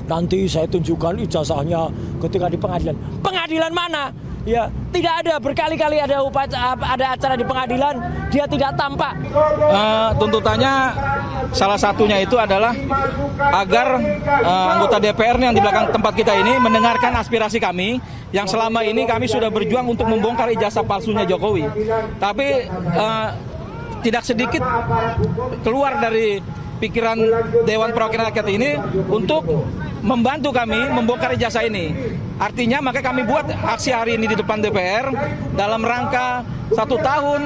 nanti saya tunjukkan ijazahnya ketika di pengadilan. Pengadilan mana? Ya, tidak ada. Berkali-kali ada acara di pengadilan, dia tidak tampak. Tuntutannya salah satunya itu adalah agar anggota DPR yang di belakang tempat kita ini mendengarkan aspirasi kami yang selama ini kami sudah berjuang untuk membongkar ijazah palsunya Jokowi. Tapi tidak sedikit keluar dari pikiran Dewan Perwakilan Rakyat ini untuk membantu kami membongkar ijazah ini. Artinya maka kami buat aksi hari ini di depan DPR dalam rangka 1 tahun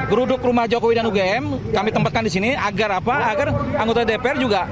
geruduk rumah Jokowi dan UGM. Kami tempatkan di sini agar apa? Agar anggota DPR juga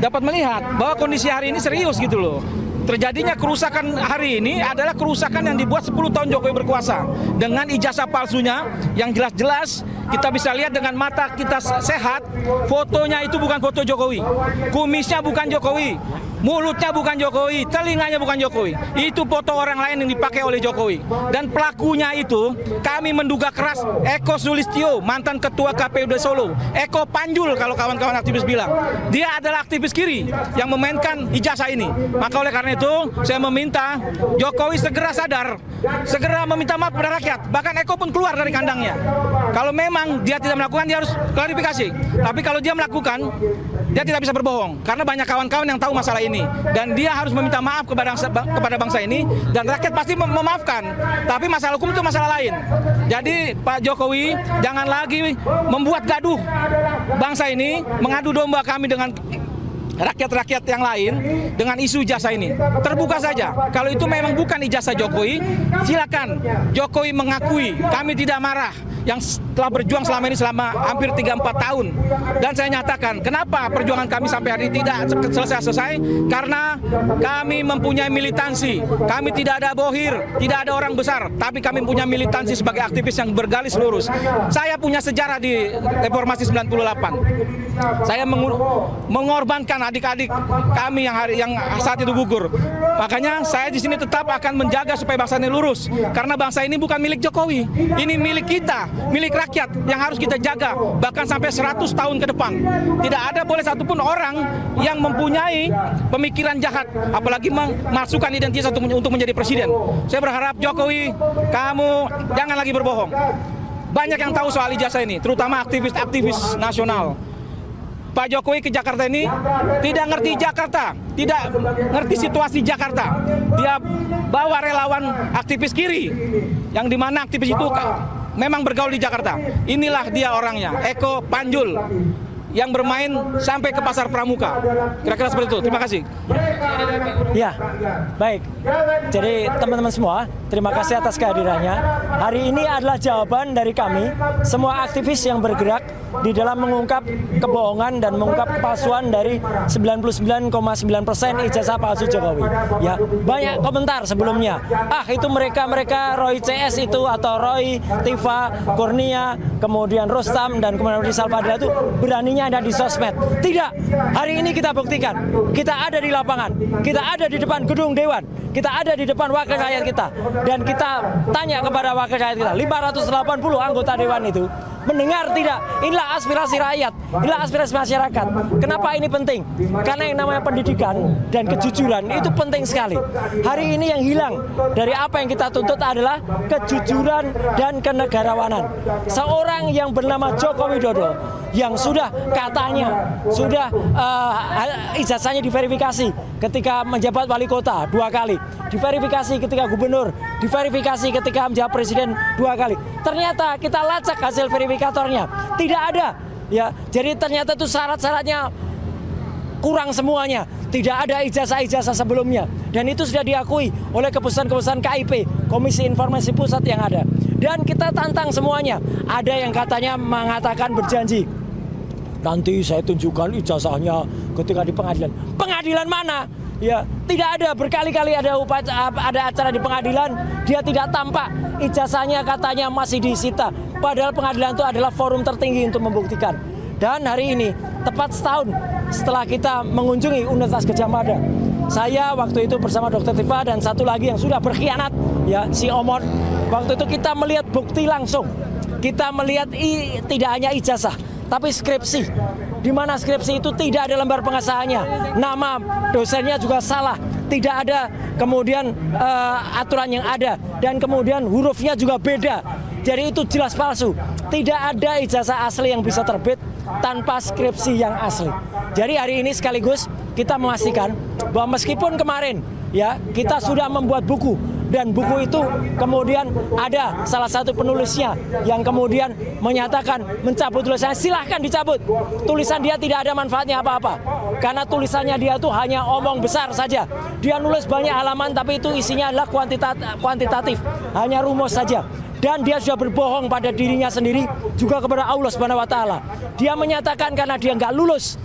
dapat melihat bahwa kondisi hari ini serius gitu loh. Terjadinya kerusakan hari ini adalah kerusakan yang dibuat 10 tahun Jokowi berkuasa. Dengan ijazah palsunya yang jelas-jelas kita bisa lihat dengan mata kita sehat, fotonya itu bukan foto Jokowi. Kumisnya bukan Jokowi, mulutnya bukan Jokowi, telinganya bukan Jokowi. Itu foto orang lain yang dipakai oleh Jokowi. Dan pelakunya itu kami menduga keras Eko Sulistyo, mantan ketua KPUD Solo. Eko Panjul kalau kawan-kawan aktivis bilang. Dia adalah aktivis kiri yang memainkan ijazah ini. Maka oleh karena itu saya meminta Jokowi segera sadar, segera meminta maaf kepada rakyat. Bahkan Eko pun keluar dari kandangnya. Kalau memang dia tidak melakukan, dia harus klarifikasi. Tapi kalau dia melakukan, dia tidak bisa berbohong. Karena banyak kawan-kawan yang tahu masalah ini. Dan dia harus meminta maaf kepada bangsa ini. Dan rakyat pasti memaafkan. Tapi masalah hukum itu masalah lain. Jadi Pak Jokowi jangan lagi membuat gaduh bangsa ini, mengadu domba kami dengan rakyat-rakyat yang lain dengan isu ijazah ini. Terbuka saja. Kalau itu memang bukan ijazah Jokowi, silakan Jokowi mengakui. Kami tidak marah. Yang telah berjuang selama ini selama hampir 3-4 tahun. Dan saya nyatakan, kenapa perjuangan kami sampai hari ini tidak selesai-selesai? Karena kami mempunyai militansi. Kami tidak ada bohir, tidak ada orang besar, tapi kami punya militansi sebagai aktivis yang bergaris lurus. Saya punya sejarah di Reformasi 98. Saya mengorbankan adik-adik kami yang saat itu gugur. Makanya saya di sini tetap akan menjaga supaya bangsa ini lurus. Karena bangsa ini bukan milik Jokowi. Ini milik kita, milik rakyat yang harus kita jaga bahkan sampai 100 tahun ke depan. Tidak ada boleh satupun orang yang mempunyai pemikiran jahat, apalagi memasukkan identitas untuk menjadi presiden. Saya berharap Jokowi, kamu jangan lagi berbohong. Banyak yang tahu soal ijazah ini, terutama aktivis-aktivis nasional. Pak Jokowi ke Jakarta ini tidak ngerti Jakarta, tidak ngerti situasi Jakarta. Dia bawa relawan aktivis kiri, yang dimana aktivis itu memang bergaul di Jakarta. Inilah dia orangnya, Eko Panjul, yang bermain sampai ke pasar Pramuka. Kira-kira seperti itu. Terima kasih. Ya, baik. Jadi teman-teman semua, terima kasih atas kehadirannya. Hari ini adalah jawaban dari kami, semua aktivis yang bergerak di dalam mengungkap kebohongan dan mengungkap kepalsuan dari 99,9% ijazah palsu Jokowi. Ya, banyak komentar sebelumnya. Itu mereka Roy CS itu atau Roy, Tifa, Kurnia, kemudian Rustam dan kemudian Rizal Fadila itu beraninya ada di sosmed. Tidak. Hari ini kita buktikan. Kita ada di lapangan. Kita ada di depan gedung Dewan. Kita ada di depan wakil rakyat kita. Dan kita tanya kepada wakil rakyat kita, 580 anggota Dewan itu mendengar tidak? Inilah aspirasi rakyat, inilah aspirasi masyarakat. Kenapa ini penting? Karena yang namanya pendidikan dan kejujuran itu penting sekali. Hari ini yang hilang dari apa yang kita tuntut adalah kejujuran dan kenegarawanan. Seorang yang bernama Joko Widodo yang sudah katanya sudah ijazahnya diverifikasi ketika menjabat wali kota 2 kali, diverifikasi ketika gubernur, diverifikasi ketika menjabat presiden 2 kali. Ternyata kita lacak hasil verifikatornya, tidak ada. Ya, jadi ternyata itu syarat-syaratnya kurang semuanya. Tidak ada ijazah-ijazah sebelumnya. Dan itu sudah diakui oleh keputusan-keputusan KIP, Komisi Informasi Pusat yang ada. Dan kita tantang semuanya. Ada yang katanya mengatakan berjanji, nanti saya tunjukkan ijazahnya ketika di pengadilan. Pengadilan mana? Ya, tidak ada. Berkali-kali ada acara di pengadilan, dia tidak tampak. Ijazahnya katanya masih disita. Padahal pengadilan itu adalah forum tertinggi untuk membuktikan. Dan hari ini, tepat setahun setelah kita mengunjungi Universitas Gadjah Mada, saya waktu itu bersama Dr. Tifa dan satu lagi yang sudah berkhianat, ya, si Omon. Waktu itu kita melihat bukti langsung. Kita melihat tidak hanya ijazah, tapi skripsi. di mana skripsi itu tidak ada lembar pengesahannya, nama dosennya juga salah, tidak ada kemudian aturan yang ada, dan kemudian hurufnya juga beda. Jadi itu jelas palsu. Tidak ada ijazah asli yang bisa terbit tanpa skripsi yang asli. Jadi hari ini sekaligus kita memastikan bahwa meskipun kemarin ya kita sudah membuat buku, dan buku itu kemudian ada salah satu penulisnya yang kemudian menyatakan mencabut tulisannya, silahkan dicabut. Tulisan dia tidak ada manfaatnya apa-apa, karena tulisannya dia tuh hanya omong besar saja. Dia nulis banyak halaman tapi itu isinya adalah kuantitatif, hanya rumus saja. Dan dia sudah berbohong pada dirinya sendiri, juga kepada Allah Subhanahu wa Ta'ala. Dia menyatakan karena dia nggak lulus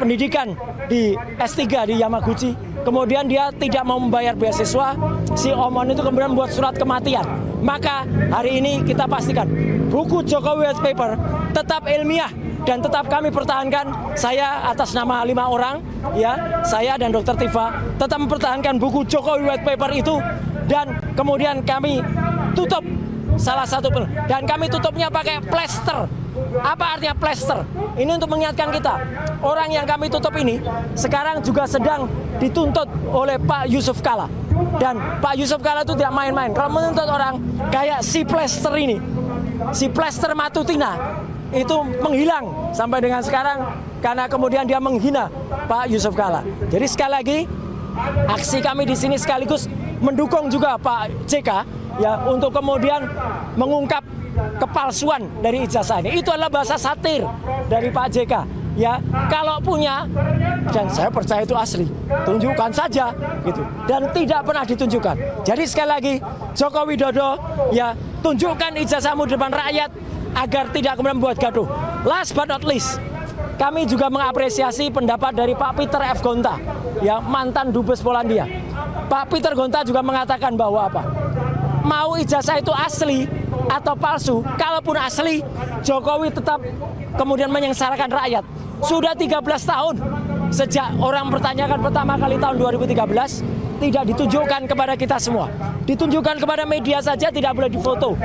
pendidikan di S3 di Yamaguchi, kemudian dia tidak mau membayar beasiswa, si Omon itu kemudian membuat surat kematian. Maka hari ini kita pastikan buku Jokowi White Paper tetap ilmiah dan tetap kami pertahankan. Saya atas nama 5 orang, ya, saya dan Dr. Tifa tetap mempertahankan buku Jokowi White Paper itu, dan kemudian kami tutup salah satu, dan kami tutupnya pakai plester. Apa artinya plester? Ini untuk mengingatkan kita, orang yang kami tutup ini sekarang juga sedang dituntut oleh Pak Yusuf Kala. Dan Pak Yusuf Kala itu tidak main-main. Kalau menuntut orang kayak si plester ini, si plester Matutina, itu menghilang sampai dengan sekarang karena kemudian dia menghina Pak Yusuf Kala. Jadi sekali lagi, aksi kami di sini sekaligus mendukung juga Pak JK ya untuk kemudian mengungkap kepalsuan dari ijazah ini. Itu adalah bahasa satir dari Pak JK. Ya, kalau punya, dan saya percaya itu asli, tunjukkan saja gitu. Dan tidak pernah ditunjukkan. Jadi sekali lagi, Joko Widodo ya tunjukkan ijazahmu di depan rakyat agar tidak kemudian membuat gaduh. Last but not least, kami juga mengapresiasi pendapat dari Pak Peter F. Gonta, ya mantan dubes Polandia. Pak Peter Gonta juga mengatakan bahwa apa? Mau ijazah itu asli atau palsu, kalaupun asli, Jokowi tetap kemudian menyengsarakan rakyat. Sudah 13 tahun sejak orang pertanyakan pertama kali tahun 2013, tidak ditunjukkan kepada kita semua. Ditunjukkan kepada media saja, tidak boleh difoto,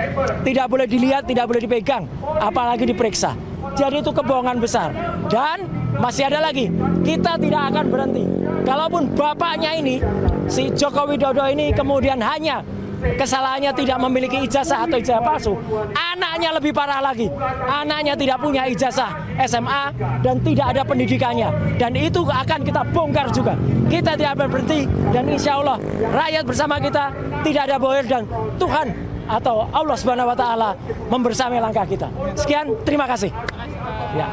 tidak boleh dilihat, tidak boleh dipegang, apalagi diperiksa. Jadi itu kebohongan besar. Dan masih ada lagi, kita tidak akan berhenti. Kalaupun bapaknya ini, si Joko Widodo ini kemudian hanya kesalahannya tidak memiliki ijazah atau ijazah palsu, anaknya lebih parah lagi. Anaknya tidak punya ijazah SMA dan tidak ada pendidikannya, dan itu akan kita bongkar juga. Kita tidak berhenti, dan insya Allah rakyat bersama kita, tidak ada bohong, dan Tuhan atau Allah Subhanahu wa Ta'ala membersamai langkah kita. Sekian, terima kasih. Ya.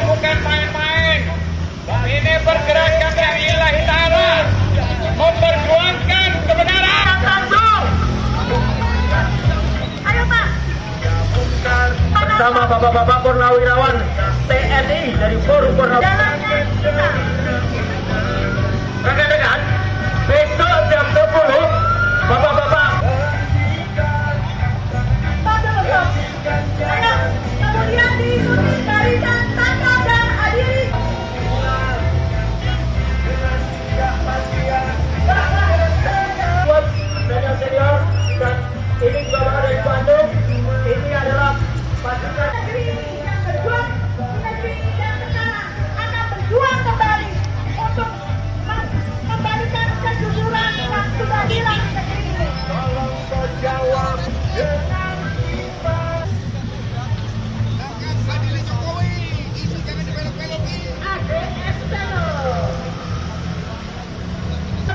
Bukan main-main. Ini pergerakan yang ilahi ta'ala, memperjuangkan kebenaran. Ayo Pak. Bersama Bapak-Bapak Purnawirawan TNI dari Forum Purnawirawan. Rekan-rekan, besok jam 10, Bapak-Bapak. Ayo, kemudian diikuti barisan tanda dan hadiri. Buat senior-senior, dan ini juga dari Bandung, ini adalah pasukan Negeri ini yang berjuang, negeri ini yang sekarang akan berjuang kembali untuk membalikan kejujuran yang sudah hilang di negeri ini. tolong menjawab dengan iman. ADS Channel.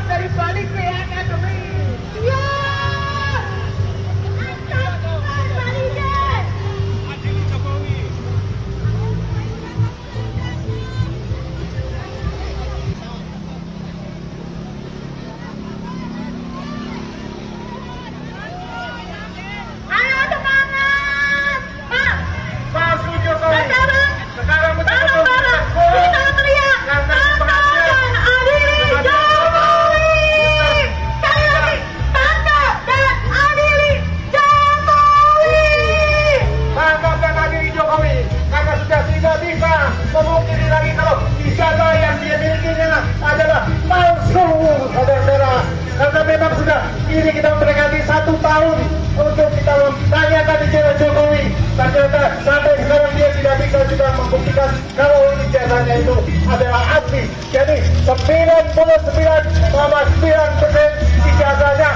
Dari balik ke akademi. Ya! Angkat barisan. Ayo semangat! Pak, Palsu Jokowi. sekarang betul-betul bareng-bareng kita teriak tanda dan adili Jokowi. Sekali lagi, tanda dan adili Jokowi. Tangkap dan adili Jokowi, karena sudah tidak bisa memungkiri lagi kalau ijazah yang dia miliki adalah palsu, saudara-saudara. karena memang sudah ini kita mendekati 1 tahun untuk kita tanyakan ijazah Jokowi. Ternyata sampai sekarang dia tidak bisa juga membuktikan kalau ijazahnya itu adalah asli. Jadi 99,9% ijazahnya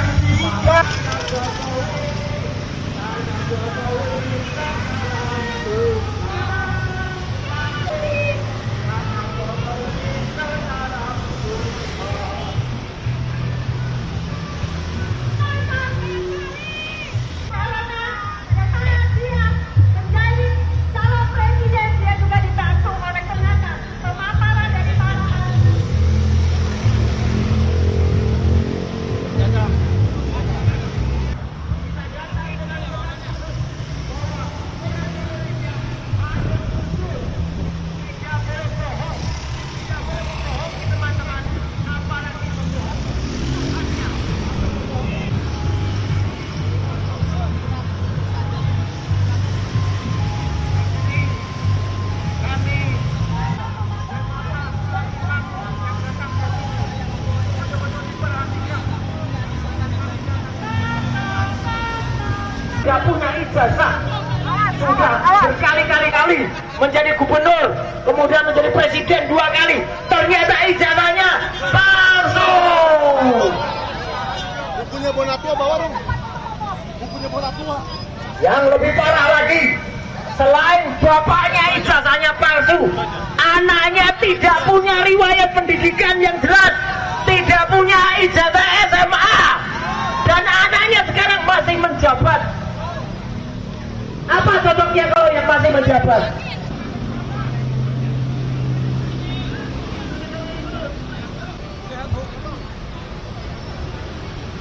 tidak punya ijazah, sudah berkali-kali menjadi gubernur, kemudian menjadi presiden 2 kali, ternyata ijazahnya palsu. Bukunya Bonatua bawa dong. Bukunya Bonatua. Yang lebih parah lagi, selain bapaknya ijazahnya palsu, anaknya tidak punya riwayat pendidikan yang jelas, tidak punya ijazah SMA, dan anaknya sekarang masih menjabat. Apa cocoknya kalau yang masih menjabat?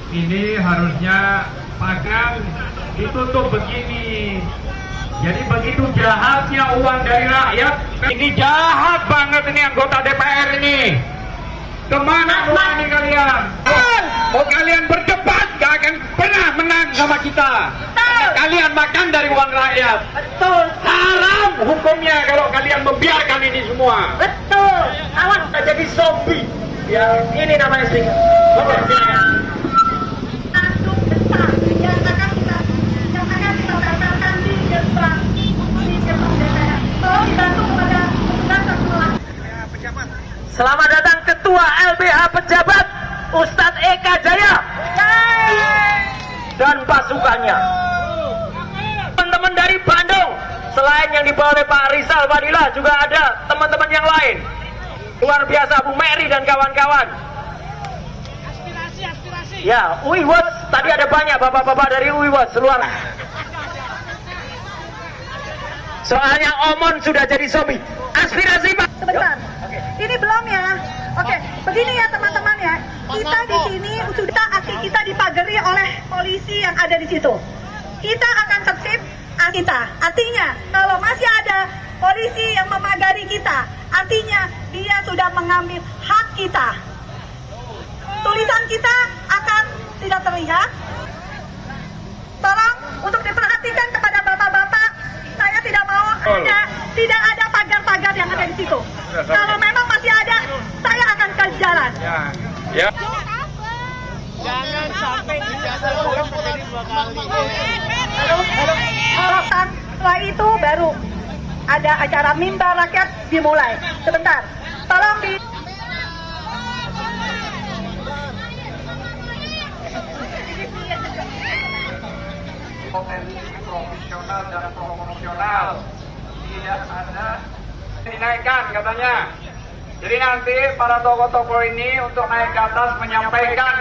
Ini harusnya pagang ditutup begini. Jadi begitu jahatnya uang dari rakyat. Ini jahat banget ini anggota DPR ini. Kemana uang ini kalian? Mau kalian berdebat gak akan pernah menang sama kita. Kalian makan dari uang rakyat. Betul. Haram hukumnya kalau kalian membiarkan ini semua. Betul. Awas tak jadi zombie. Ya, ini namanya sih. Oke, silakan. Tanduk besar yang akan kita batalkan di Gersang di Gersang DPR. Tolong dibantu kepada petugas ketua. Selamat datang Ketua LBH Pejabat Ustadz Eka Jaya dan pasukannya. Teman-teman dari Bandung, selain yang dibawa oleh Pak Rizal Fadila, juga ada teman-teman yang lain. Luar biasa, Bu Mary dan kawan-kawan. Ya, Uiwos, tadi ada banyak bapak-bapak dari Uiwos, luar. Soalnya Omon sudah jadi zombie. Aspirasi Pak. Sebentar. Ini belum ya. Oke, begini ya teman-teman ya. Kita di sini sudah aksi kita dipagari oleh polisi yang ada di situ. Kita akan tertib kita. Artinya kalau masih ada polisi yang memagari kita, artinya dia sudah mengambil hak kita. Tulisan kita akan tidak terlihat. Tolong untuk diperhatikan kepada bapak-bapak. Saya tidak mau tidak ada pagar-pagar yang ada di situ. Kalau memang masih ada, saya akan ke jalan. Ya. Jangan sampai ijazah orang terjadi 2 kali. Setelah itu baru ada acara mimbar rakyat dimulai. Sebentar, tolong di. Potensi profesional dan proporsional tidak ada dinaikkan katanya. Jadi nanti para tokoh-tokoh ini untuk naik ke atas menyampaikan